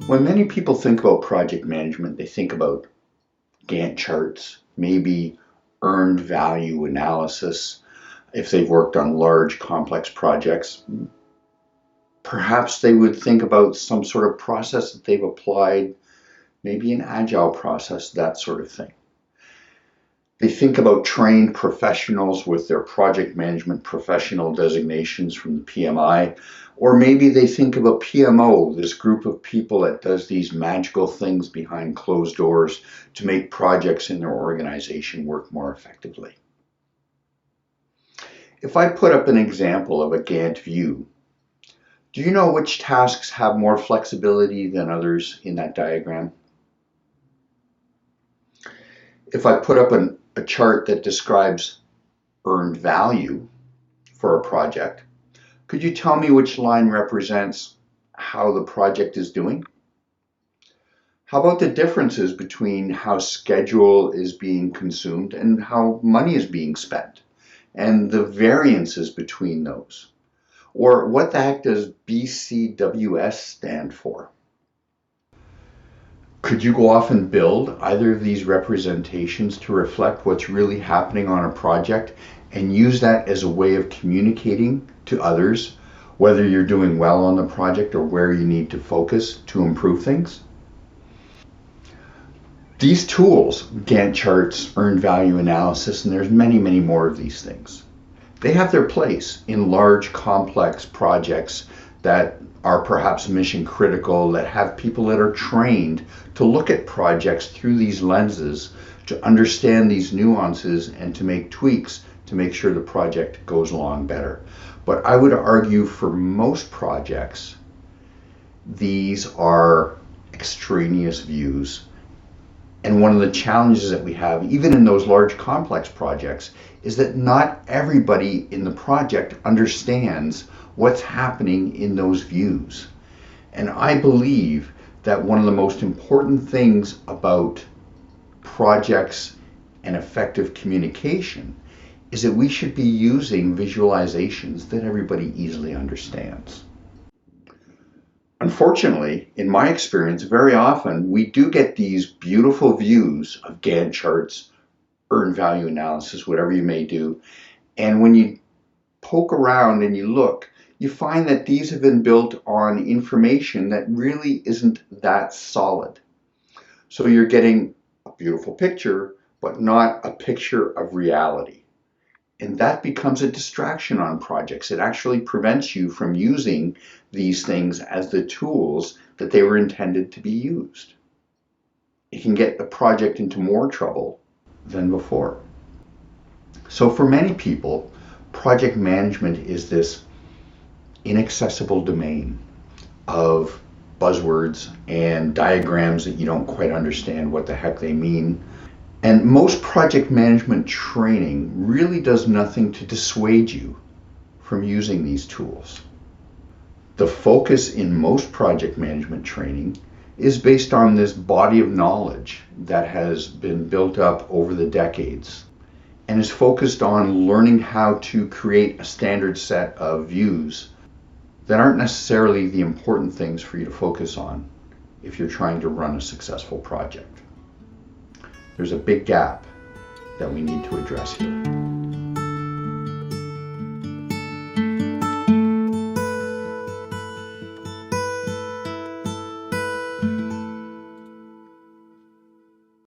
When many people think about project management, they think about Gantt charts, maybe earned value analysis. If they've worked on large, complex projects, perhaps they would think about some sort of process that they've applied, maybe an agile process, that sort of thing. They think about trained professionals with their project management professional designations from the PMI, or maybe they think of a PMO, this group of people that does these magical things behind closed doors to make projects in their organization work more effectively. If I put up an example of a Gantt view, do you know which tasks have more flexibility than others in that diagram? If I put up a chart that describes earned value for a project, could you tell me which line represents how the project is doing? How about the differences between how schedule is being consumed and how money is being spent, and the variances between those? Or what the heck does BCWS stand for? Could you go off and build either of these representations to reflect what's really happening on a project and use that as a way of communicating to others whether you're doing well on the project or where you need to focus to improve things? These tools, Gantt charts, earned value analysis, and there's many, many more of these things, they have their place in large, complex projects that are perhaps mission critical, that have people that are trained to look at projects through these lenses, to understand these nuances and to make tweaks to make sure the project goes along better. But I would argue for most projects, these are extraneous views. And one of the challenges that we have, even in those large complex projects, is that not everybody in the project understands what's happening in those views. And I believe that one of the most important things about projects and effective communication is that we should be using visualizations that everybody easily understands. Unfortunately, in my experience, very often we do get these beautiful views of Gantt charts, earned value analysis, whatever you may do, and when you poke around and you look, you find that these have been built on information that really isn't that solid. So you're getting a beautiful picture, but not a picture of reality. And that becomes a distraction on projects. It actually prevents you from using these things as the tools that they were intended to be used. It can get the project into more trouble than before. So for many people, project management is this inaccessible domain of buzzwords and diagrams that you don't quite understand what the heck they mean. And most project management training really does nothing to dissuade you from using these tools. The focus in most project management training is based on this body of knowledge that has been built up over the decades and is focused on learning how to create a standard set of views that aren't necessarily the important things for you to focus on if you're trying to run a successful project. There's a big gap that we need to address here.